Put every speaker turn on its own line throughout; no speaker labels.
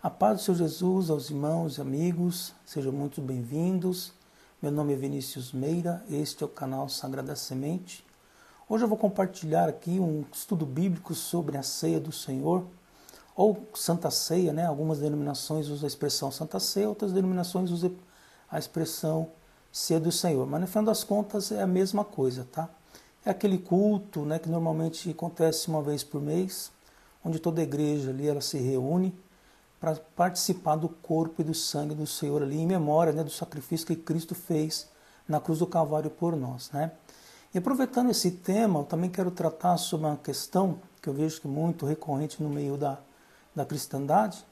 A paz do Senhor Jesus aos irmãos e amigos, sejam muito bem-vindos. Meu nome é Vinícius Meira, este é o canal Sagrada Semente. Hoje eu vou compartilhar aqui um estudo bíblico sobre a ceia do Senhor, ou Santa Ceia, né? Algumas denominações usam a expressão Santa Ceia, outras denominações usam a expressão Ceia do Senhor. Mas no final das contas é a mesma coisa, tá? É aquele culto, né, que normalmente acontece uma vez por mês, onde toda a igreja ali ela se reúne para participar do corpo e do sangue do Senhor ali, em memória, né, do sacrifício que Cristo fez na cruz do Calvário por nós, né? E aproveitando esse tema, eu também quero tratar sobre uma questão que eu vejo que é muito recorrente no meio da cristandade,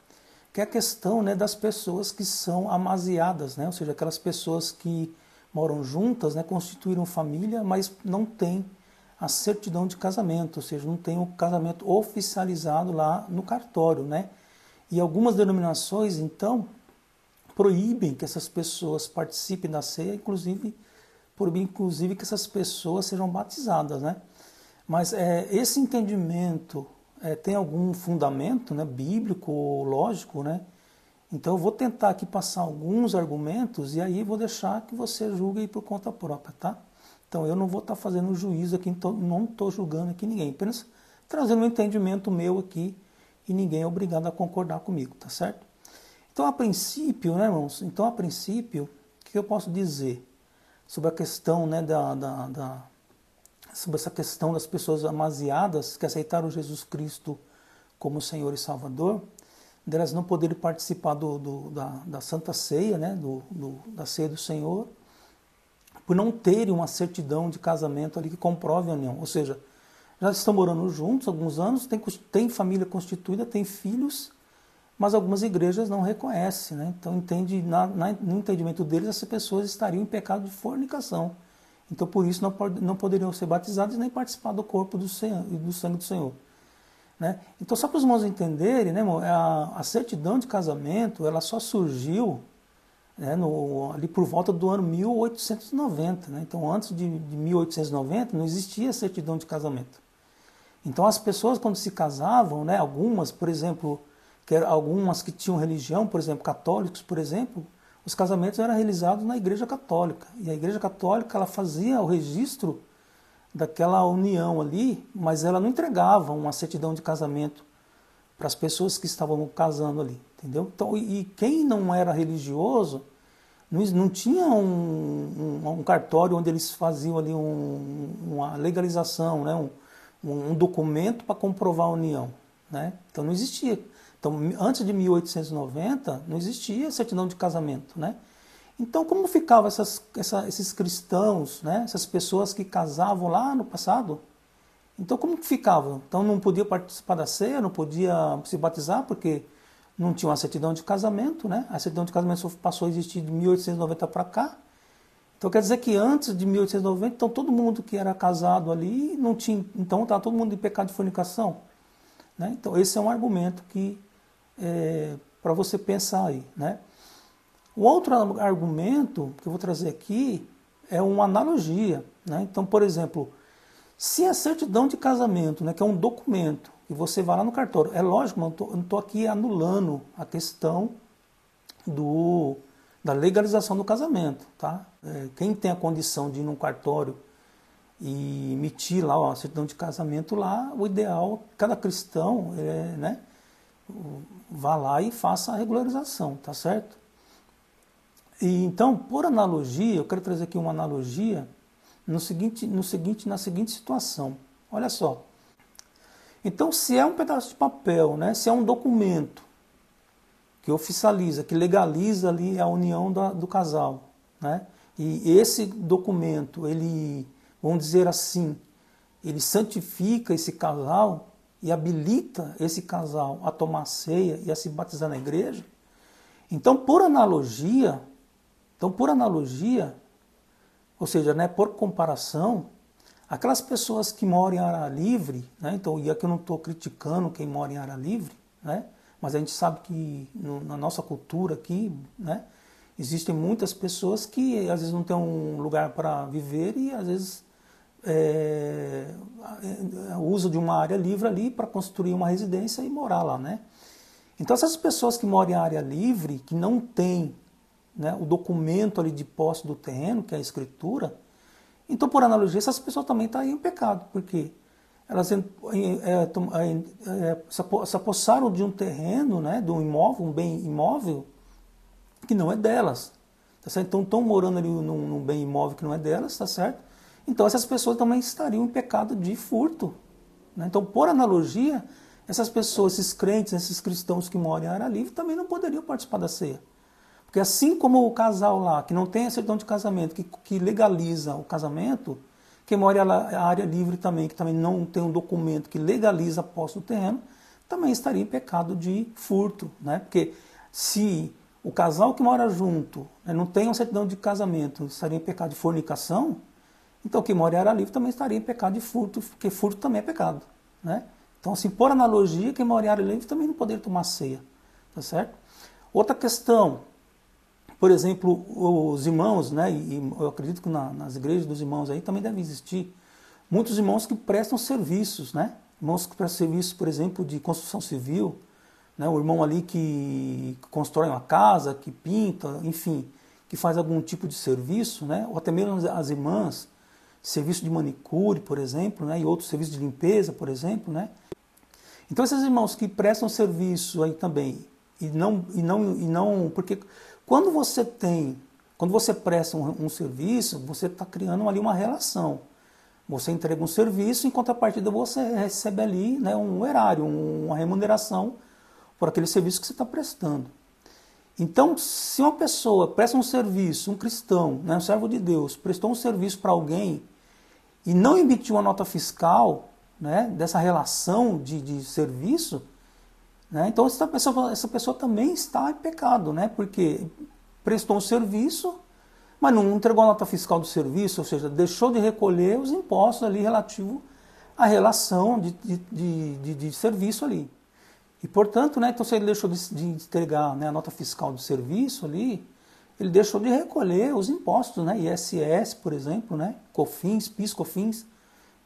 que é a questão, né, das pessoas que são amasiadas, né? Ou seja, aquelas pessoas que moram juntas, né, constituíram família, mas não têm a certidão de casamento, ou seja, não tem o casamento oficializado lá no cartório, né? E algumas denominações, então, proíbem que essas pessoas participem da ceia, proíbem que essas pessoas sejam batizadas, né? Mas esse entendimento tem algum fundamento, né, bíblico ou lógico, né? Então eu vou tentar aqui passar alguns argumentos e aí vou deixar que você julgue aí por conta própria, tá? Então eu não vou estar fazendo juízo aqui, não estou julgando aqui ninguém, apenas trazendo um entendimento meu aqui e ninguém é obrigado a concordar comigo, tá certo? Então, a princípio, né, irmãos? Então, a princípio, o que eu posso dizer sobre a questão, né, sobre essa questão das pessoas amasiadas que aceitaram Jesus Cristo como Senhor e Salvador, delas não poderem participar da Santa Ceia, né, da Ceia do Senhor, por não terem uma certidão de casamento ali que comprove a união, ou seja, já estão morando juntos há alguns anos, tem família constituída, tem filhos, mas algumas igrejas não reconhecem, né? Então, no entendimento deles, essas pessoas estariam em pecado de fornicação. Então, por isso, não poderiam ser batizados nem participar do corpo do sangue do Senhor. Né? Então, só para os irmãos entenderem, né, irmão, a certidão de casamento ela só surgiu, né, ali por volta do ano 1890. Né? Então, antes de 1890, não existia certidão de casamento. Então as pessoas quando se casavam, né, algumas, por exemplo, algumas que tinham religião, por exemplo, católicos, por exemplo, os casamentos eram realizados na Igreja Católica. E a Igreja Católica ela fazia o registro daquela união ali, mas ela não entregava uma certidão de casamento para as pessoas que estavam casando ali, entendeu? Então, e quem não era religioso não tinha um cartório onde eles faziam ali uma legalização, né, um documento para comprovar a união, né? Então não existia. Então, antes de 1890, não existia certidão de casamento, né? Então, como ficavam esses cristãos, né? Essas pessoas que casavam lá no passado? Então, como que ficavam? Então, não podia participar da ceia, não podia se batizar, porque não tinha uma certidão de casamento, né? A certidão de casamento só passou a existir de 1890 para cá. Então quer dizer que antes de 1890, então todo mundo que era casado ali não tinha, então estava todo mundo em pecado de fornicação, né? Então esse é um argumento que para você pensar aí, né? O outro argumento que eu vou trazer aqui é uma analogia, né? Então, por exemplo, se a certidão de casamento, né, que é um documento que você vai lá no cartório, é lógico, eu não estou aqui anulando a questão da legalização do casamento, tá? Quem tem a condição de ir num cartório e emitir lá a certidão de casamento lá, o ideal, cada cristão, né, vá lá e faça a regularização, tá certo? E então, por analogia, eu quero trazer aqui uma analogia na seguinte situação. Olha só. Então, se é um pedaço de papel, né, se é um documento que oficializa, que legaliza ali a união do casal, né? E esse documento, ele, vamos dizer assim, ele santifica esse casal e habilita esse casal a tomar ceia e a se batizar na igreja. Então, por analogia, ou seja, né, por comparação, aquelas pessoas que moram em área livre, né? Então, e aqui eu não estou criticando quem mora em área livre, né? Mas a gente sabe que na nossa cultura aqui, né, existem muitas pessoas que às vezes não têm um lugar para viver e às vezes usam de uma área livre ali para construir uma residência e morar lá, né? Então essas pessoas que moram em área livre, que não têm, né, o documento ali de posse do terreno, que é a escritura, então por analogia essas pessoas também estão em pecado, porque elas se apossaram de um terreno, né, de um imóvel, um bem imóvel, que não é delas. Tá certo? Então estão morando ali num bem imóvel que não é delas, tá certo? Então essas pessoas também estariam em pecado de furto. Né? Então, por analogia, essas pessoas, esses crentes, esses cristãos que moram em área livre, também não poderiam participar da ceia. Porque assim como o casal lá, que não tem a certidão de casamento, que legaliza o casamento, quem mora em área livre também, que também não tem um documento que legaliza a posse do terreno, também estaria em pecado de furto. Né? Porque se o casal que mora junto, né, não tem uma certidão de casamento, estaria em pecado de fornicação, então quem mora em área livre também estaria em pecado de furto, porque furto também é pecado. Né? Então, assim, por analogia, quem mora em área livre também não poderia tomar ceia. Tá certo? Outra questão, por exemplo, os irmãos, né, e eu acredito que nas igrejas dos irmãos aí também deve existir muitos irmãos que prestam serviços, né? Irmãos que prestam serviços, por exemplo, de construção civil, né? O irmão ali que constrói uma casa, que pinta, enfim, que faz algum tipo de serviço, né? Ou até mesmo as irmãs, serviço de manicure, por exemplo, né? E outros serviços de limpeza, por exemplo, né? Então esses irmãos que prestam serviço aí também, porque quando você presta um serviço, você está criando ali uma relação. Você entrega um serviço, em contrapartida você recebe ali, né, um erário, uma remuneração por aquele serviço que você está prestando. Então, se uma pessoa presta um serviço, um cristão, né, um servo de Deus, prestou um serviço para alguém e não emitiu uma nota fiscal, né, dessa relação de serviço, né, então essa pessoa também está em pecado, né, porque prestou um serviço, mas não entregou a nota fiscal do serviço, ou seja, deixou de recolher os impostos ali relativo à relação de serviço ali. E, portanto, né, então se ele deixou de entregar, né, a nota fiscal do serviço ali, ele deixou de recolher os impostos, né, ISS, por exemplo, né, COFINS, PIS, COFINS,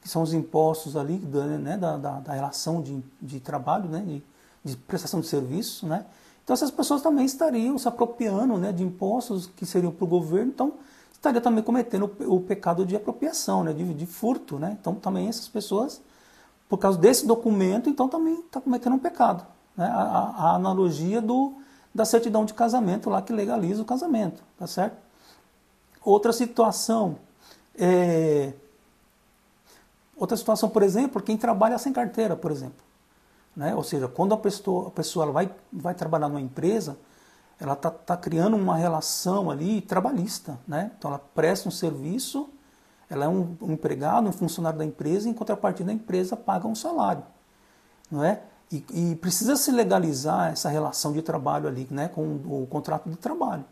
que são os impostos ali, né, da relação de trabalho, né, de prestação de serviço, né. Então essas pessoas também estariam se apropriando, né, de impostos que seriam para o governo, então estaria também cometendo o pecado de apropriação, né, de furto, né. Então também essas pessoas, por causa desse documento, então também está cometendo um pecado. Né? A analogia da certidão de casamento lá que legaliza o casamento, tá certo? Outra situação, por exemplo, quem trabalha sem carteira, por exemplo. Né? Ou seja, quando a pessoa ela vai trabalhar numa empresa, ela está criando uma relação ali trabalhista. Né? Então ela presta um serviço, ela é um empregado, um funcionário da empresa, em contrapartida a empresa paga um salário. Não é? E precisa se legalizar essa relação de trabalho ali, né, com o contrato de trabalho.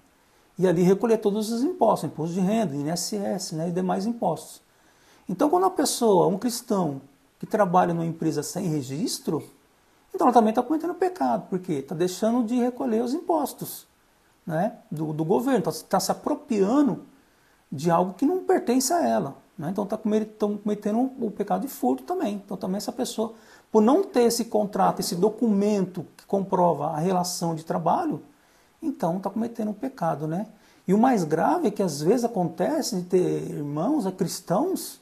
E ali recolher todos os impostos, imposto de renda, INSS, né, e demais impostos. Então quando a pessoa, um cristão, que trabalha numa empresa sem registro, então ela também está cometendo pecado, porque está deixando de recolher os impostos, né, do governo, está se apropriando de algo que não pertence a ela. Né? Então estão cometendo o pecado de furto também. Então também essa pessoa, por não ter esse contrato, esse documento que comprova a relação de trabalho, então está cometendo um pecado. Né? E o mais grave é que às vezes acontece de ter irmãos, cristãos,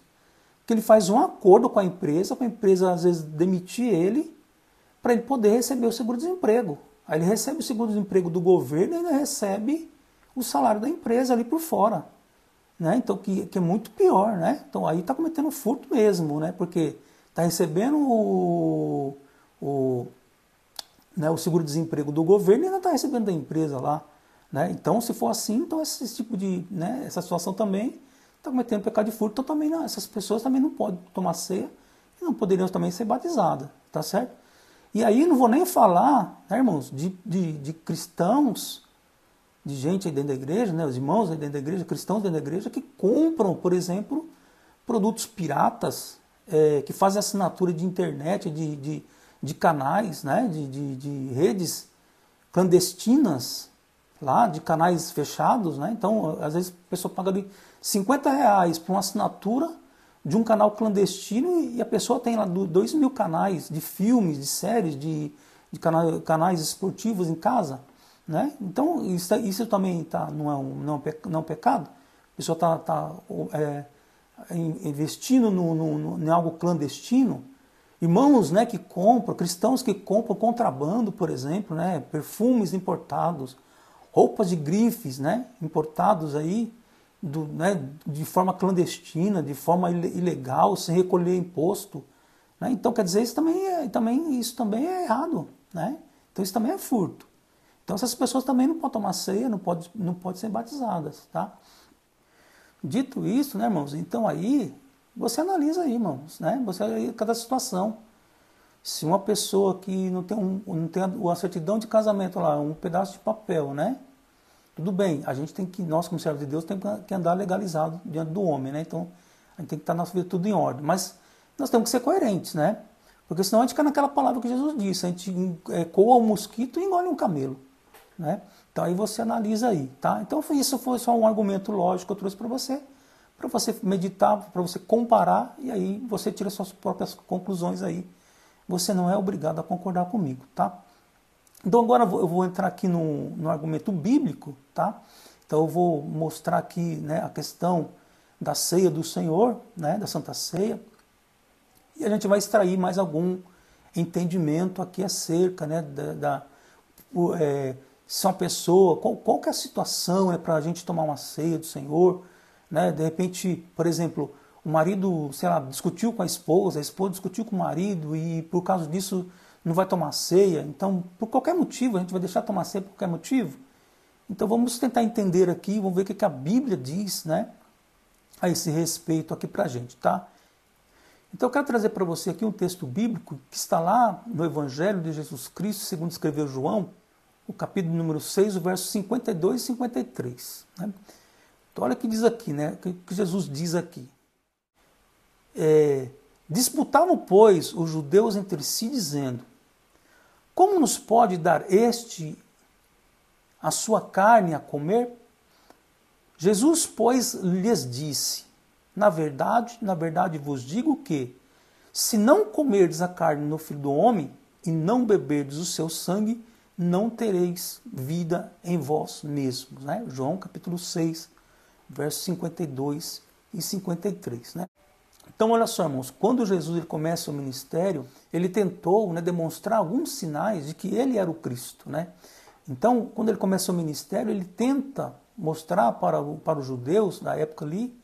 que ele faz um acordo com a empresa às vezes demitir ele, para ele poder receber o seguro-desemprego. Aí ele recebe o seguro-desemprego do governo e ainda recebe o salário da empresa ali por fora. Né? Então, que é muito pior, né? Então aí está cometendo furto mesmo, né? Porque está recebendo o seguro-desemprego do governo e ainda está recebendo da empresa lá. Né? Então, se for assim, então esse tipo de, né, essa situação também está cometendo pecado de furto, então também não, essas pessoas também não podem tomar ceia e não poderiam também ser batizadas, tá certo? E aí não vou nem falar, né, irmãos, de cristãos, de gente aí dentro da igreja, né, os irmãos aí dentro da igreja, cristãos dentro da igreja, que compram, por exemplo, produtos piratas, que fazem assinatura de internet, de canais, né, de redes clandestinas, lá, de canais fechados. Né? Então, às vezes, a pessoa paga ali R$50 por uma assinatura de um canal clandestino e a pessoa tem lá 2.000 canais de filmes, de séries, de de canais esportivos em casa, né? Então isso também não é um pecado. A pessoa está investindo em algo clandestino. Irmãos, né, que compram, cristãos que compram contrabando, por exemplo, né, perfumes importados, roupas de grifes, né, importados aí, né, de forma clandestina, de forma ilegal, sem recolher imposto. Né? Então, quer dizer, isso também é errado. Né? Então, isso também é furto. Então, essas pessoas também não podem tomar ceia, não podem ser batizadas. Tá? Dito isso, né, irmãos, então aí você analisa aí, irmãos, né? Você analisa cada situação. Se uma pessoa que não tem a certidão de casamento lá, um pedaço de papel, né? Tudo bem, nós como servos de Deus, temos que andar legalizado diante do homem, né? Então, a gente tem que estar nossa vida tudo em ordem. Mas nós temos que ser coerentes, né? Porque senão a gente fica naquela palavra que Jesus disse, a gente coa um mosquito e engole um camelo, né? Então aí você analisa aí, tá? Então isso foi só um argumento lógico que eu trouxe para você meditar, para você comparar, e aí você tira suas próprias conclusões aí. Você não é obrigado a concordar comigo, tá? Então agora eu vou entrar aqui no argumento bíblico, tá? Então eu vou mostrar aqui, né, a questão da ceia do Senhor, né, da Santa Ceia, e a gente vai extrair mais algum entendimento aqui acerca, né, se uma pessoa, qual que é a situação para a gente tomar uma ceia do Senhor, né? De repente, por exemplo, o marido, sei lá, discutiu com a esposa discutiu com o marido e por causa disso não vai tomar ceia. Então, por qualquer motivo, a gente vai deixar de tomar ceia por qualquer motivo. Então vamos tentar entender aqui, vamos ver o que a Bíblia diz, né, a esse respeito aqui pra gente, tá? Então eu quero trazer para você aqui um texto bíblico que está lá no Evangelho de Jesus Cristo, segundo escreveu João, o capítulo número 6, o verso 52 e 53. Né? Então olha o que diz aqui, né? O que Jesus diz aqui. Disputavam, pois, os judeus entre si, dizendo: como nos pode dar este a sua carne a comer? Jesus, pois, lhes disse: na verdade vos digo que, se não comerdes a carne do Filho do Homem e não beberdes o seu sangue, não tereis vida em vós mesmos. Né? João capítulo 6, versos 52 e 53. Né? Então, olha só, irmãos, quando Jesus ele começa o ministério, ele tentou, né, demonstrar alguns sinais de que ele era o Cristo. Né? Então, quando ele começa o ministério, ele tenta mostrar para os judeus da época ali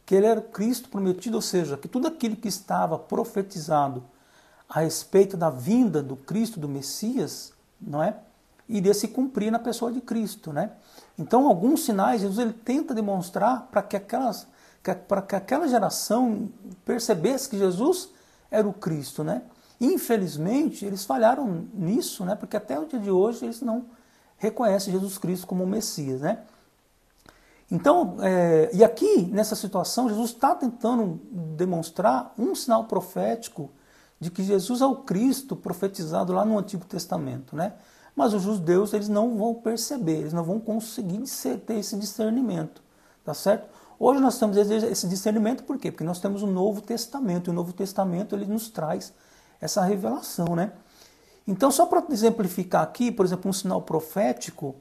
que ele era o Cristo prometido, ou seja, que tudo aquilo que estava profetizado a respeito da vinda do Cristo, do Messias, não é? Iria se cumprir na pessoa de Cristo, né? Então, alguns sinais Jesus ele tenta demonstrar para que aquela geração percebesse que Jesus era o Cristo, né? Infelizmente, eles falharam nisso, né? Porque até o dia de hoje eles não reconhecem Jesus Cristo como o Messias, né? Então, e aqui, nessa situação, Jesus está tentando demonstrar um sinal profético de que Jesus é o Cristo profetizado lá no Antigo Testamento, né? Mas os judeus, eles não vão perceber, eles não vão conseguir ter esse discernimento, tá certo? Hoje nós temos esse discernimento, por quê? Porque nós temos o Novo Testamento, e o Novo Testamento ele nos traz essa revelação, né? Então, só para exemplificar aqui, por exemplo, um sinal profético,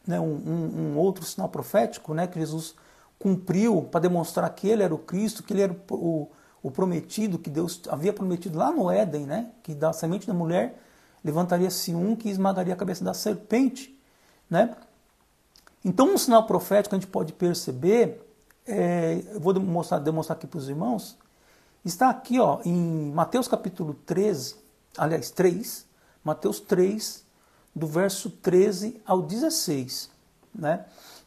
né, um outro sinal profético, né, que Jesus cumpriu para demonstrar que ele era o Cristo, que ele era o prometido, que Deus havia prometido lá no Éden, né, que da semente da mulher levantaria-se um que esmagaria a cabeça da serpente. Né? Então, um sinal profético que a gente pode perceber, eu vou demonstrar aqui para os irmãos, está aqui ó, em Mateus capítulo 3, Mateus 3, do verso 13 ao 16. Né?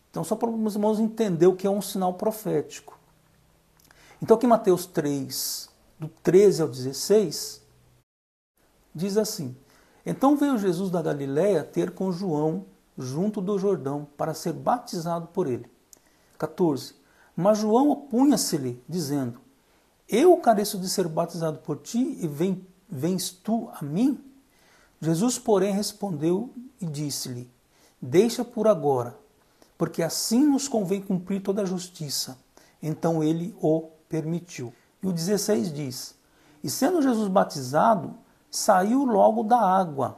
Então, só para os irmãos entender o que é um sinal profético. Então, aqui em Mateus 3, do 13 ao 16, diz assim: então veio Jesus da Galiléia ter com João junto do Jordão para ser batizado por ele. 14. Mas João opunha-se-lhe, dizendo: eu careço de ser batizado por ti e vens tu a mim? Jesus, porém, respondeu e disse-lhe: deixa por agora, porque assim nos convém cumprir toda a justiça. Então ele o permitiu. E o 16 diz: e sendo Jesus batizado, saiu logo da água,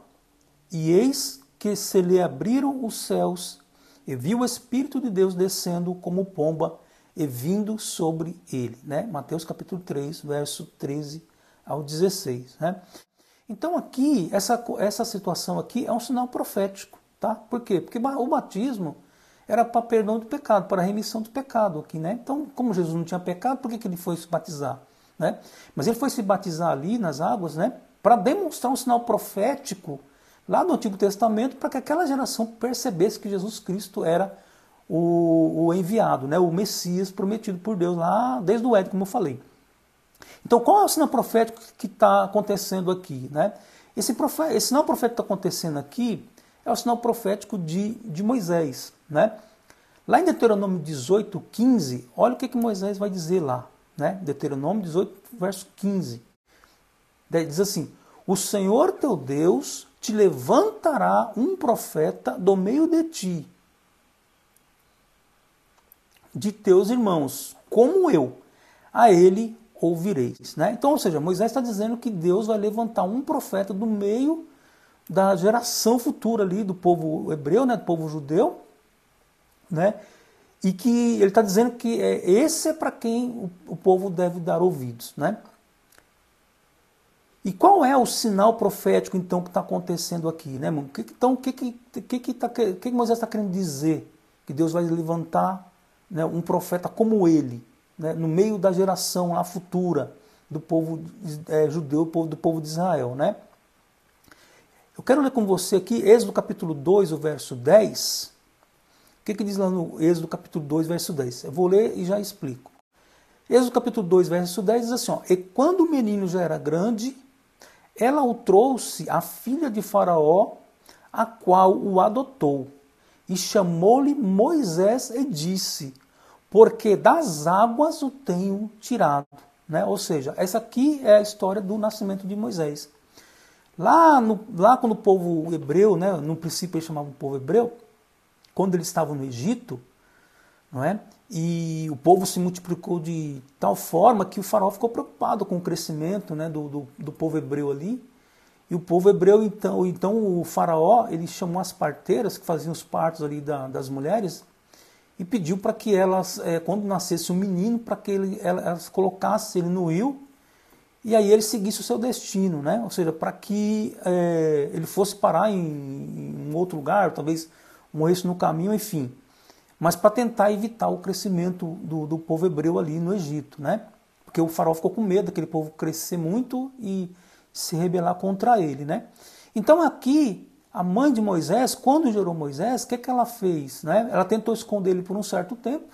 e eis que se lhe abriram os céus, e viu o Espírito de Deus descendo como pomba e vindo sobre ele. Né? Mateus capítulo 3, verso 13 ao 16. Né? Então aqui, essa situação aqui é um sinal profético. Tá? Por quê? Porque o batismo era para perdão do pecado, para remissão do pecado aqui, né? Então, como Jesus não tinha pecado, por que ele foi se batizar? Né? Mas ele foi se batizar ali nas águas, né? Para demonstrar um sinal profético lá no Antigo Testamento, para que aquela geração percebesse que Jesus Cristo era o enviado, né? O Messias prometido por Deus lá desde o Éden, como eu falei. Então, qual é o sinal profético que está acontecendo aqui? Né? Esse sinal profético que está acontecendo aqui é o sinal profético de Moisés. Né? Lá em Deuteronômio 18, 15, olha o que Moisés vai dizer lá. Né? Deuteronômio 18, verso 15. Diz assim: o Senhor teu Deus te levantará um profeta do meio de ti, de teus irmãos, como eu, a ele ouvireis. Né? Então, ou seja, Moisés está dizendo que Deus vai levantar um profeta do meio da geração futura ali do povo hebreu, né, do povo judeu, né, e que ele está dizendo que esse é para quem o povo deve dar ouvidos. Né? E qual é o sinal profético, então, que está acontecendo aqui? Né? Então, o que Moisés está querendo dizer? Que Deus vai levantar, né, um profeta como ele, né, no meio da geração lá futura do povo judeu, do povo de Israel. Né? Eu quero ler com você aqui Êxodo capítulo 2, o verso 10. O que diz lá no Êxodo capítulo 2, verso 10? Eu vou ler e já explico. Êxodo capítulo 2, verso 10 diz assim: ó, e quando o menino já era grande, ela o trouxe à filha de Faraó, a qual o adotou, e chamou-lhe Moisés e disse: porque das águas o tenho tirado. Né? Ou seja, essa aqui é a história do nascimento de Moisés. Lá quando o povo hebreu, né, no princípio eles chamavam o povo hebreu, quando eles estavam no Egito, não é? E o povo se multiplicou de tal forma que o faraó ficou preocupado com o crescimento, né, do povo hebreu ali. E o povo hebreu, então o faraó, ele chamou as parteiras que faziam os partos ali das mulheres e pediu para que elas, quando nascesse um menino, para que elas colocassem ele no rio e aí ele seguisse o seu destino, né? Ou seja, para que ele fosse parar em um outro lugar, talvez morresse no caminho, enfim. Mas para tentar evitar o crescimento do povo hebreu ali no Egito, né? Porque o faraó ficou com medo daquele povo crescer muito e se rebelar contra ele, né? Então aqui, a mãe de Moisés, quando gerou Moisés, o que ela fez? Né? Ela tentou esconder ele por um certo tempo,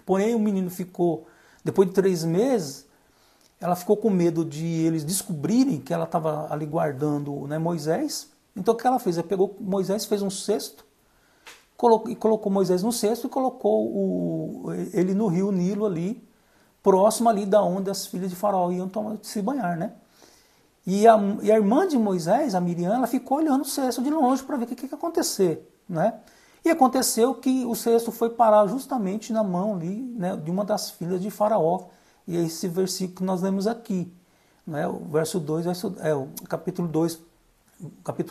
porém o menino ficou, depois de 3 meses, ela ficou com medo de eles descobrirem que ela estava ali guardando, né, Moisés. Então o que ela fez? Ela pegou Moisés, fez um cesto, colocou Moisés no cesto e colocou ele no rio Nilo ali, próximo ali da onde as filhas de Faraó iam se banhar, né? E a irmã de Moisés, a Miriam, ela ficou olhando o cesto de longe para ver o que ia acontecer, né? E aconteceu que o cesto foi parar justamente na mão ali, né, de uma das filhas de Faraó. E é esse versículo que nós lemos aqui, né, o verso 2, o capítulo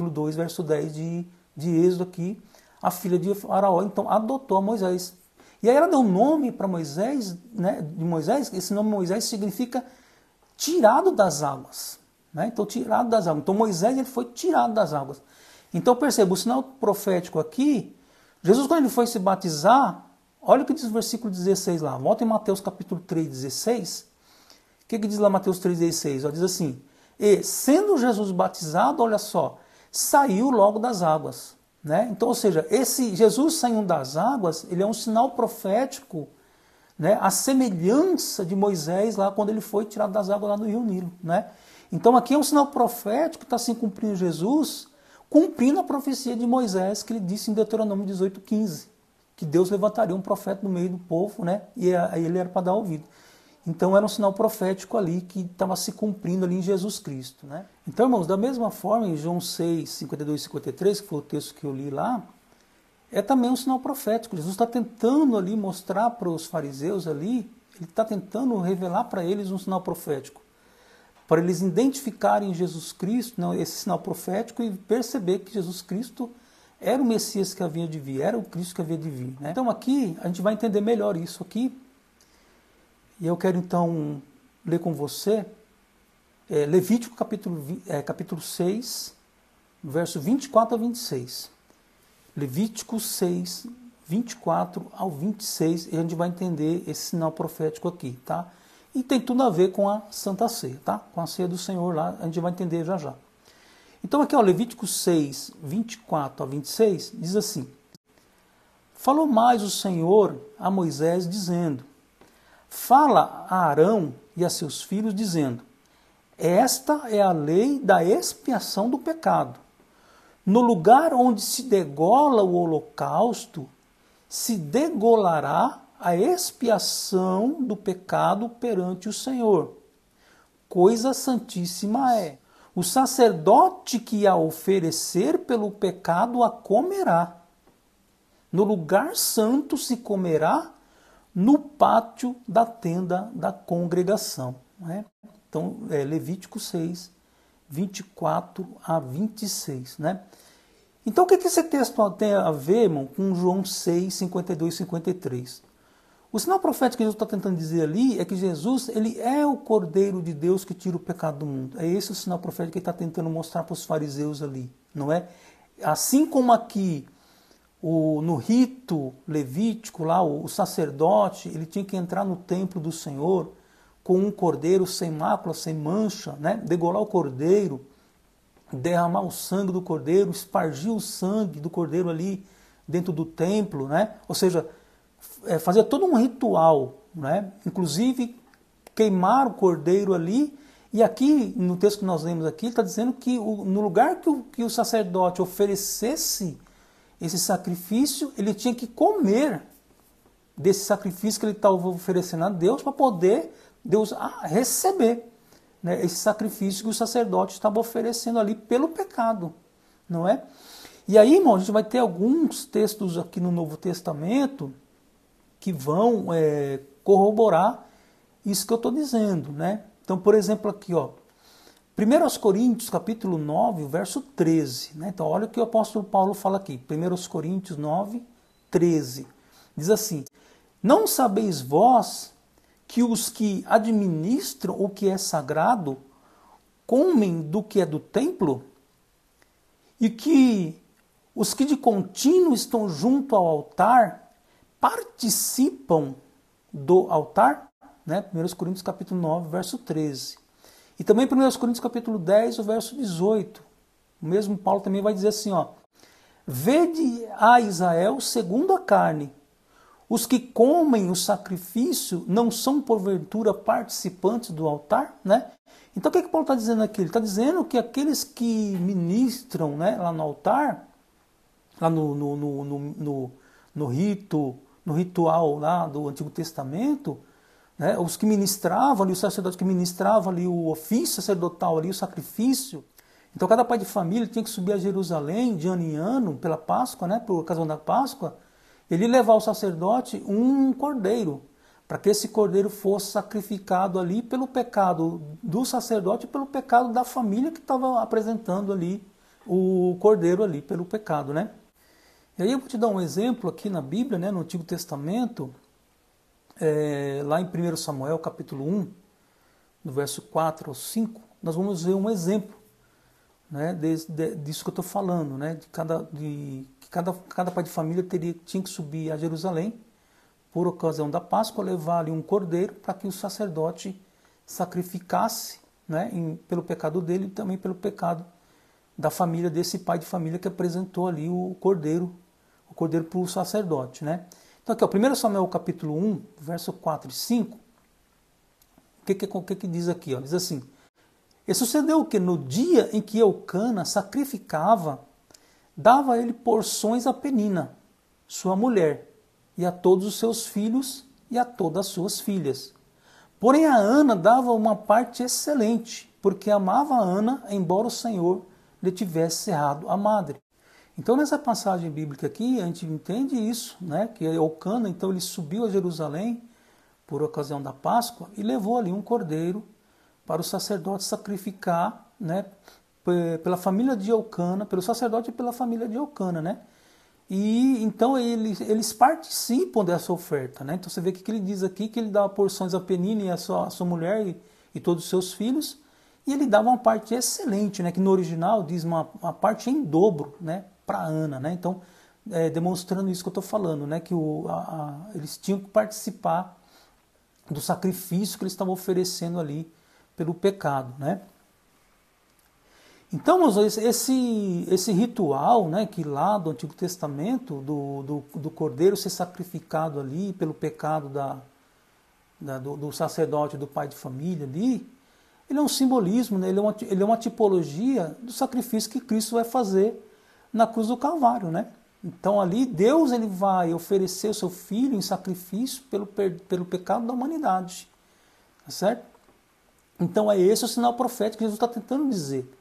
2, verso 10 de Êxodo aqui, a filha de Faraó, então, adotou a Moisés. E aí ela deu um nome para Moisés, né, de Moisés, esse nome Moisés significa tirado das águas. Né? Então, tirado das águas. Então, Moisés ele foi tirado das águas. Então, perceba, o sinal profético aqui, Jesus, quando ele foi se batizar, olha o que diz o versículo 16 lá. Volta em Mateus capítulo 3, 16. O que diz lá Mateus 3, 16? Ó, diz assim: e sendo Jesus batizado, olha só, saiu logo das águas. Né? Então, ou seja, esse Jesus saindo das águas, ele é um sinal profético, né? A semelhança de Moisés lá quando ele foi tirado das águas lá no rio Nilo. Né? Então aqui é um sinal profético que está se cumprindo Jesus, cumprindo a profecia de Moisés que ele disse em Deuteronômio 18, 15. Que Deus levantaria um profeta no meio do povo, né? E aí ele era para dar ouvido. Então era um sinal profético ali que estava se cumprindo ali em Jesus Cristo, né? Então, irmãos, da mesma forma, em João 6, 52 e 53, que foi o texto que eu li lá, é também um sinal profético. Jesus está tentando ali mostrar para os fariseus ali, ele está tentando revelar para eles um sinal profético. para eles identificarem Jesus Cristo, não, esse sinal profético, e perceber que Jesus Cristo era o Messias que havia de vir, era o Cristo que havia de vir. Né? Então aqui a gente vai entender melhor isso aqui. E eu quero então ler com você Levítico capítulo 6, verso 24 a 26. Levítico 6, 24 ao 26, e a gente vai entender esse sinal profético aqui, tá? E tem tudo a ver com a Santa Ceia, tá? Com a Ceia do Senhor lá, a gente vai entender já já. Então aqui, ó, Levítico 6, 24 a 26, diz assim: Falou mais o Senhor a Moisés, dizendo: Fala a Arão e a seus filhos, dizendo: Esta é a lei da expiação do pecado. No lugar onde se degola o holocausto, se degolará a expiação do pecado perante o Senhor. Coisa santíssima é. O sacerdote que a oferecer pelo pecado a comerá. No lugar santo se comerá, no pátio da tenda da congregação. Né? Então, Levítico 6, 24 a 26. Né? Então, o que esse texto tem a ver, irmão, com João 6, 52 e 53? O sinal profético que Jesus está tentando dizer ali é que Jesus, ele é o Cordeiro de Deus que tira o pecado do mundo. É esse o sinal profético que ele está tentando mostrar para os fariseus ali, não é? Assim como aqui, no rito levítico, lá, o sacerdote, ele tinha que entrar no templo do Senhor com um cordeiro sem mácula, sem mancha, né? Degolar o cordeiro, derramar o sangue do cordeiro, espargir o sangue do cordeiro ali dentro do templo, né? Ou seja, fazer todo um ritual, né? Inclusive queimar o cordeiro ali. E aqui, no texto que nós lemos aqui, está dizendo que no lugar que o sacerdote oferecesse esse sacrifício, ele tinha que comer desse sacrifício que ele estava oferecendo a Deus, para poder Deus receber, né, esse sacrifício que o sacerdote estava oferecendo ali pelo pecado, não é? E aí, irmão, a gente vai ter alguns textos aqui no Novo Testamento que vão corroborar isso que eu estou dizendo, né? Então, por exemplo, aqui, ó, 1 Coríntios, capítulo 9, verso 13. Né? Então, olha o que o apóstolo Paulo fala aqui. 1 Coríntios 9, 13. Diz assim: Não sabeis vós que os que administram o que é sagrado comem do que é do templo? E que os que de contínuo estão junto ao altar participam do altar? Né? 1 Coríntios capítulo 9, verso 13. E também 1 Coríntios capítulo 10, o verso 18. O mesmo Paulo também vai dizer assim, ó: Vede a Israel segundo a carne. Os que comem o sacrifício não são porventura participantes do altar? Né? Então o que Paulo está dizendo aqui? Ele está dizendo que aqueles que ministram, né, lá no altar, lá no ritual lá do Antigo Testamento, né, os que ministravam ali, o sacerdote que ministrava ali o ofício sacerdotal ali, o sacrifício. Então cada pai de família tinha que subir a Jerusalém de ano em ano, pela Páscoa, né, por ocasião da Páscoa, ele levar ao sacerdote um cordeiro, para que esse cordeiro fosse sacrificado ali pelo pecado do sacerdote e pelo pecado da família que estava apresentando ali o cordeiro ali, pelo pecado, né? E aí eu vou te dar um exemplo aqui na Bíblia, né, no Antigo Testamento, lá em 1 Samuel, capítulo 1, do verso 4 ao 5, nós vamos ver um exemplo, né, disso que eu estou falando, né, que cada pai de família tinha que subir a Jerusalém, por ocasião da Páscoa, levar ali um cordeiro para que o sacerdote sacrificasse, né, pelo pecado dele e também pelo pecado da família, desse pai de família que apresentou ali o cordeiro para o sacerdote, né. Então aqui, ó, 1 Samuel capítulo 1, verso 4 e 5, o que diz aqui? Ó? Diz assim: E sucedeu que no dia em que Eucana sacrificava, dava ele porções a Penina, sua mulher, e a todos os seus filhos e a todas as suas filhas. Porém a Ana dava uma parte excelente, porque amava a Ana, embora o Senhor lhe tivesse cerrado a madre. Então, nessa passagem bíblica aqui, a gente entende isso, né? Que Eucana, ele subiu a Jerusalém por ocasião da Páscoa e levou ali um cordeiro para o sacerdote sacrificar, né, pela família de Eucana, pelo sacerdote e pela família de Eucana, né? E então eles participam dessa oferta, né? Então você vê que ele diz aqui que ele dá porções a Penina e a sua mulher e todos os seus filhos, e ele dava uma parte excelente, né? Que no original diz uma parte em dobro, né? Para Ana, né? Então demonstrando isso que eu estou falando, né? Que eles tinham que participar do sacrifício que eles estavam oferecendo ali pelo pecado, né? Então, esse ritual, né, que lá do Antigo Testamento, do cordeiro ser sacrificado ali pelo pecado do sacerdote, do pai de família ali, ele é um simbolismo, né, ele é uma tipologia do sacrifício que Cristo vai fazer na cruz do Calvário, né? Então ali Deus ele vai oferecer o seu Filho em sacrifício pelo pecado da humanidade, tá certo? Então é esse o sinal profético que Jesus está tentando dizer.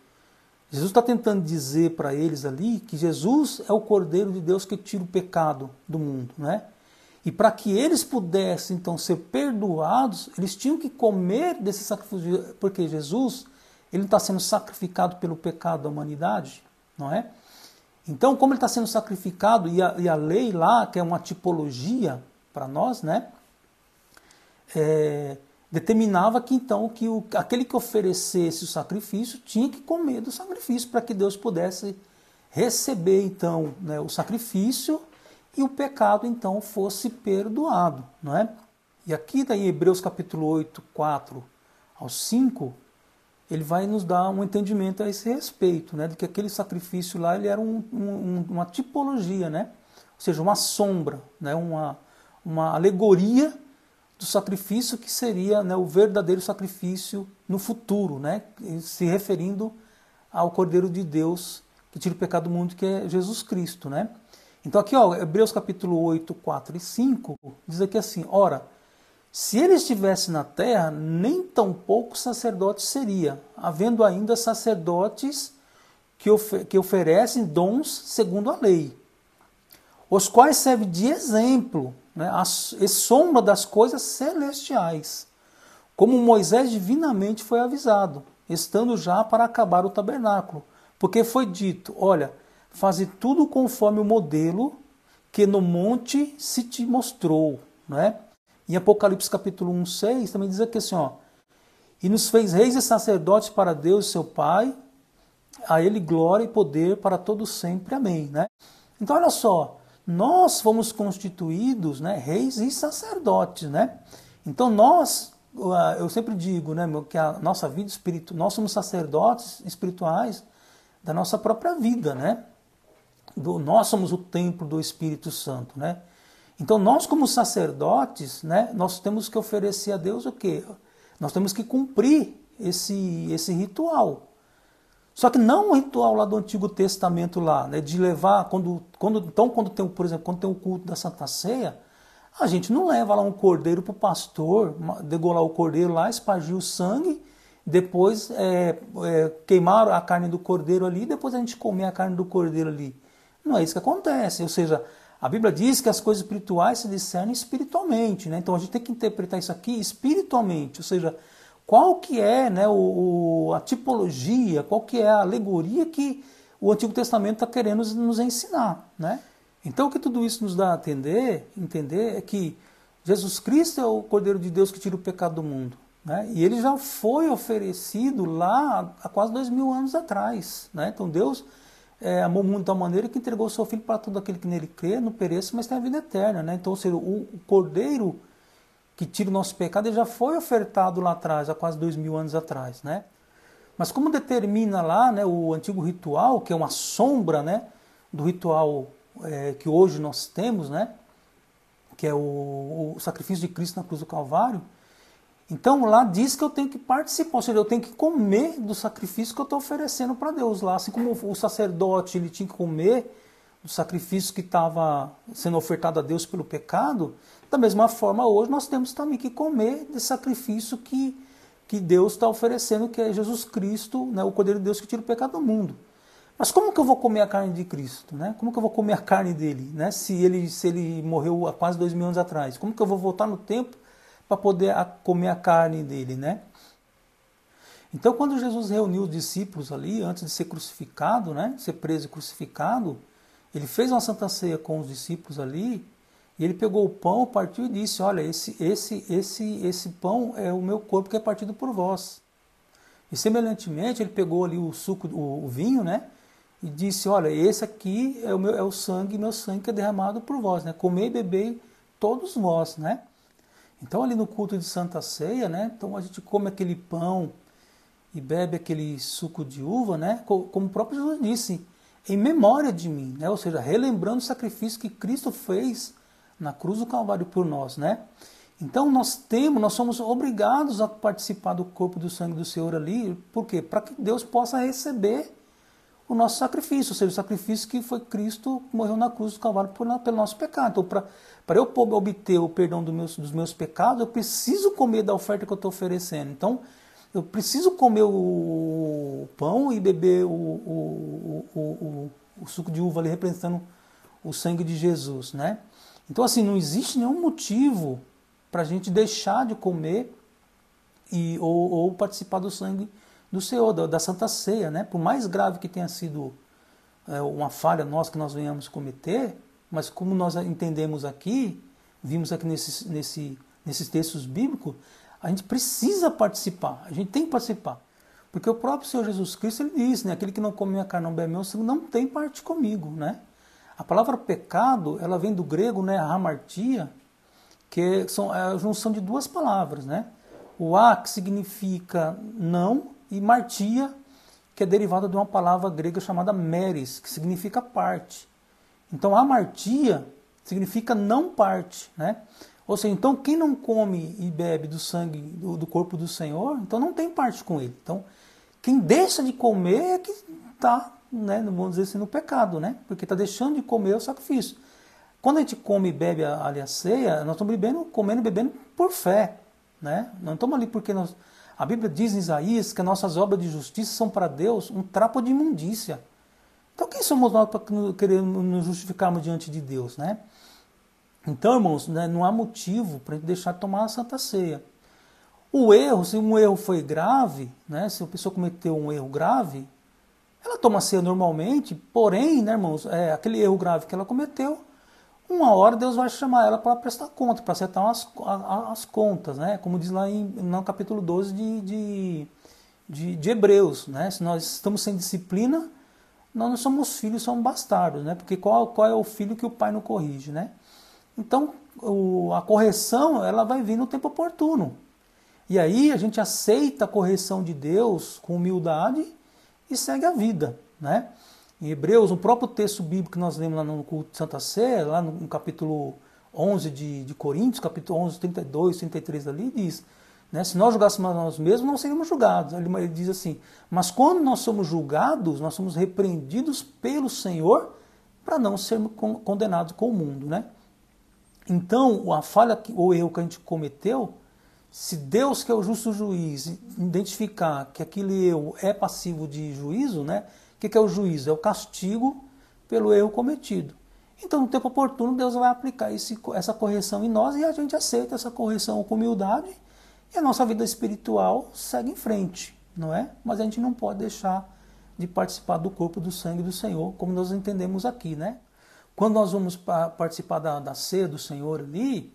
Jesus está tentando dizer para eles ali que Jesus é o Cordeiro de Deus que tira o pecado do mundo, né? E para que eles pudessem então ser perdoados, eles tinham que comer desse sacrifício, porque Jesus ele está sendo sacrificado pelo pecado da humanidade, não é? Então, como ele está sendo sacrificado, e a lei lá, que é uma tipologia para nós, né? Determinava que então aquele que oferecesse o sacrifício tinha que comer do sacrifício para que Deus pudesse receber então, né, o sacrifício e o pecado então fosse perdoado, não é? E aqui em Hebreus capítulo 8, 4 ao 5, ele vai nos dar um entendimento a esse respeito, né, de que aquele sacrifício lá ele era uma tipologia, né? Ou seja, uma sombra, né, uma alegoria do sacrifício que seria, né, o verdadeiro sacrifício no futuro, né, se referindo ao Cordeiro de Deus que tira o pecado do mundo, que é Jesus Cristo, né? Então aqui, ó, Hebreus capítulo 8, 4 e 5, diz aqui assim: ora, se ele estivesse na terra, nem tão pouco sacerdote seria, havendo ainda sacerdotes que oferecem dons segundo a lei, os quais servem de exemplo, né, e sombra das coisas celestiais, como Moisés divinamente foi avisado, estando já para acabar o tabernáculo, porque foi dito: olha, faze tudo conforme o modelo que no monte se te mostrou, né? Em Apocalipse capítulo 1, 6, também diz aqui assim, ó: e nos fez reis e sacerdotes para Deus seu Pai, a ele glória e poder para todos sempre, amém, né? Então olha só, nós fomos constituídos, né, reis e sacerdotes, né? Então eu sempre digo, né, que a nossa vida espiritual, nós somos sacerdotes espirituais da nossa própria vida, né? Nós somos o templo do Espírito Santo, né? Então nós como sacerdotes, né, nós temos que oferecer a Deus o quê? Nós temos que cumprir esse ritual. Só que não o ritual lá do Antigo Testamento lá, né, de levar, quando tem, por exemplo, quando tem o culto da Santa Ceia, a gente não leva lá um cordeiro para o pastor, degolar o cordeiro lá, espargir o sangue, depois queimar a carne do cordeiro ali, depois a gente comer a carne do cordeiro ali. Não é isso que acontece, ou seja, a Bíblia diz que as coisas espirituais se discernem espiritualmente, né? Então a gente tem que interpretar isso aqui espiritualmente, ou seja, qual que é, né, a tipologia, qual que é a alegoria que o Antigo Testamento está querendo nos ensinar, né? Então o que tudo isso nos dá a entender é que Jesus Cristo é o Cordeiro de Deus que tira o pecado do mundo, né? E ele já foi oferecido lá há quase 2000 anos atrás, né? Então Deus amou o mundo de tal maneira que entregou o seu Filho para todo aquele que nele crê, não pereça, mas tem a vida eterna, né? Então, ou seja, o Cordeiro que tira o nosso pecado, ele já foi ofertado lá atrás, há quase 2000 anos atrás, né? Mas como determina lá, né, o antigo ritual, que é uma sombra, né, do ritual que hoje nós temos, né, que é o sacrifício de Cristo na cruz do Calvário, então lá diz que eu tenho que participar, ou seja, eu tenho que comer do sacrifício que eu estou oferecendo para Deus lá. Assim como o sacerdote ele tinha que comer do sacrifício que estava sendo ofertado a Deus pelo pecado, da mesma forma hoje nós temos também que comer desse sacrifício que Deus está oferecendo, que é Jesus Cristo, né, o Cordeiro de Deus que tira o pecado do mundo. Mas como que eu vou comer a carne de Cristo? Né? Como que eu vou comer a carne dele? Né? Se ele morreu há quase 2000 anos atrás, como que eu vou voltar no tempo para poder comer a carne dele, né? Então, quando Jesus reuniu os discípulos ali, antes de ser crucificado, né, ser preso e crucificado, ele fez uma santa ceia com os discípulos ali, e ele pegou o pão, partiu e disse, olha, esse pão é o meu corpo que é partido por vós. E semelhantemente, ele pegou ali o suco, o vinho, né, e disse, olha, esse aqui é o sangue, meu sangue que é derramado por vós, né, comei e bebei todos vós, né. Então, ali no culto de Santa Ceia, né, então a gente come aquele pão e bebe aquele suco de uva, né, como o próprio Jesus disse, em memória de mim, né, ou seja, relembrando o sacrifício que Cristo fez na cruz do Calvário por nós, né. Então nós somos obrigados a participar do corpo e do sangue do Senhor ali, por quê? Para que Deus possa receber o nosso sacrifício, ou seja, o sacrifício que foi Cristo que morreu na cruz do Calvário pelo nosso pecado. Então, para eu obter o perdão dos meus pecados, eu preciso comer da oferta que eu estou oferecendo. Então, eu preciso comer o pão e beber o suco de uva ali, representando o sangue de Jesus, né? Então, assim, não existe nenhum motivo para a gente deixar de comer ou participar do sangue do Senhor, da Santa Ceia, né? Por mais grave que tenha sido uma falha nossa que nós venhamos cometer, mas como nós entendemos aqui, vimos aqui nesses textos bíblicos, a gente precisa participar, a gente tem que participar. Porque o próprio Senhor Jesus Cristo, ele diz, né? Aquele que não come minha carne, não bebe meu sangue, não tem parte comigo, né? A palavra pecado, ela vem do grego, né? Hamartia, que é a junção de duas palavras, né? O a, que significa não, e martia, que é derivada de uma palavra grega chamada meris, que significa parte. Então, amartia significa não parte, né? Ou seja, então quem não come e bebe do sangue do corpo do Senhor, então não tem parte com ele. Então, quem deixa de comer é que está, né, vamos dizer assim, no pecado, né? Porque está deixando de comer o sacrifício. Quando a gente come e bebe a ceia, nós estamos comendo e bebendo por fé, né? Não estamos ali porque a Bíblia diz em Isaías que as nossas obras de justiça são para Deus um trapo de imundícia. Então quem somos nós para querer nos justificarmos diante de Deus, né? Então, irmãos, né, não há motivo para a gente deixar de tomar a Santa Ceia. O erro, se um erro foi grave, né, se a pessoa cometeu um erro grave, ela toma a ceia normalmente, porém, né, irmãos, aquele erro grave que ela cometeu, uma hora Deus vai chamar ela para prestar conta, para acertar as contas, né? Como diz lá no capítulo 12 de Hebreus, né? Se nós estamos sem disciplina, nós não somos filhos, somos bastardos, né? Porque qual é o filho que o pai não corrige, né? Então, a correção, ela vai vir no tempo oportuno. E aí a gente aceita a correção de Deus com humildade e segue a vida, né? Em Hebreus, no próprio texto bíblico que nós lemos lá no culto de Santa Ceia, lá no capítulo 11 de Coríntios, capítulo 11, 32, 33 ali, diz, né, se nós julgássemos a nós mesmos, não seríamos julgados. Ele diz assim, mas quando nós somos julgados, nós somos repreendidos pelo Senhor para não sermos condenados com o mundo, né? Então, a falha ou erro que a gente cometeu, se Deus, que é o justo juiz, identificar que aquele erro é passivo de juízo, né? O que é o juízo? É o castigo pelo erro cometido. Então, no tempo oportuno, Deus vai aplicar essa correção em nós e a gente aceita essa correção com humildade e a nossa vida espiritual segue em frente, não é? Mas a gente não pode deixar de participar do corpo do sangue do Senhor, como nós entendemos aqui, né? Quando nós vamos participar da ceia do Senhor ali,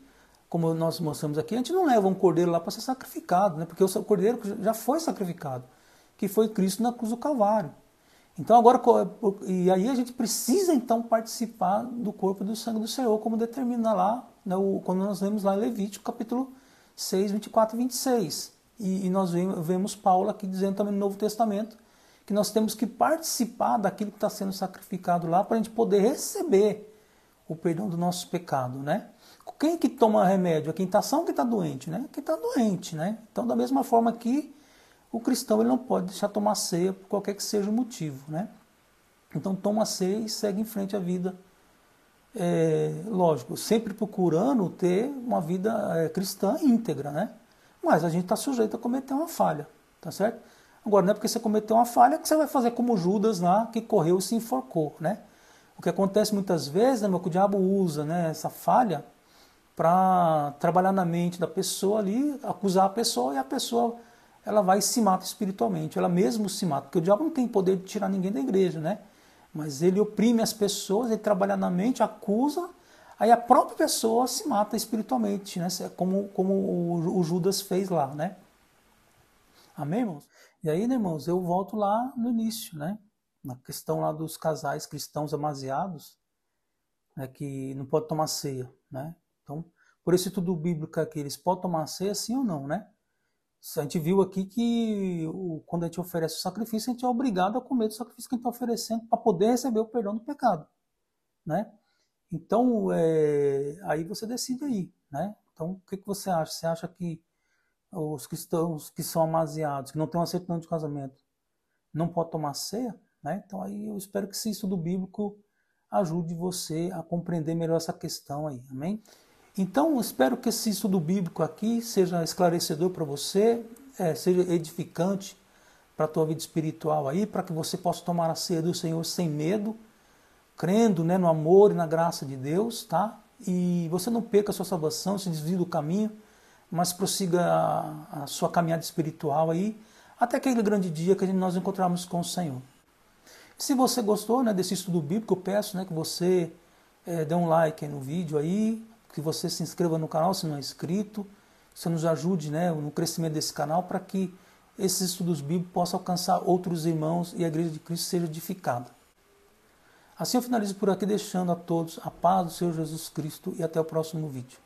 como nós mostramos aqui, a gente não leva um cordeiro lá para ser sacrificado, né? Porque o cordeiro já foi sacrificado, que foi Cristo na cruz do Calvário. Então agora, e aí a gente precisa então participar do corpo e do sangue do Senhor, como determina lá, né, quando nós lemos lá em Levítico, capítulo 6, 24 e 26. E nós vemos Paulo aqui dizendo também no Novo Testamento, que nós temos que participar daquilo que está sendo sacrificado lá, para a gente poder receber o perdão do nosso pecado, né? Quem que toma remédio? Quem está são ou quem está doente, né? Quem está doente, né? Então, da mesma forma que o cristão ele não pode deixar tomar ceia por qualquer que seja o motivo, né? Então toma ceia e segue em frente a vida. Lógico, sempre procurando ter uma vida cristã íntegra, né? Mas a gente está sujeito a cometer uma falha, tá certo? Agora, não é porque você cometeu uma falha que você vai fazer como Judas lá, que correu e se enforcou, né? O que acontece muitas vezes, né, que o diabo usa, né, essa falha para trabalhar na mente da pessoa ali, acusar a pessoa e a pessoa ela vai e se mata espiritualmente, ela mesmo se mata, porque o diabo não tem poder de tirar ninguém da igreja, né? Mas ele oprime as pessoas, ele trabalha na mente, acusa, aí a própria pessoa se mata espiritualmente, né? Como o Judas fez lá, né? Amém, irmãos? E aí, né, irmãos, eu volto lá no início, né? Na questão lá dos casais cristãos amaziados, né, que não pode tomar ceia, né? Então, por esse estudo bíblico aqui, eles podem tomar ceia sim ou não, né? A gente viu aqui que quando a gente oferece o sacrifício, a gente é obrigado a comer do sacrifício que a gente está oferecendo para poder receber o perdão do pecado, né? Então, aí você decide aí, né? Então, o que você acha? Você acha que os cristãos que são amaziados, que não têm uma certidão de casamento, não podem tomar ceia? Né? Então, aí eu espero que esse estudo bíblico ajude você a compreender melhor essa questão aí, amém? Então, eu espero que esse estudo bíblico aqui seja esclarecedor para você, seja edificante para a tua vida espiritual aí, para que você possa tomar a ceia do Senhor sem medo, crendo, né, no amor e na graça de Deus, tá? E você não perca a sua salvação, se desvie do caminho, mas prossiga a sua caminhada espiritual aí, até aquele grande dia que nós encontrarmos com o Senhor. Se você gostou, né, desse estudo bíblico, eu peço, né, que você dê um like no vídeo aí, que você se inscreva no canal se não é inscrito, você nos ajude, né, no crescimento desse canal para que esses estudos bíblicos possam alcançar outros irmãos e a Igreja de Cristo seja edificada. Assim eu finalizo por aqui deixando a todos a paz do Senhor Jesus Cristo e até o próximo vídeo.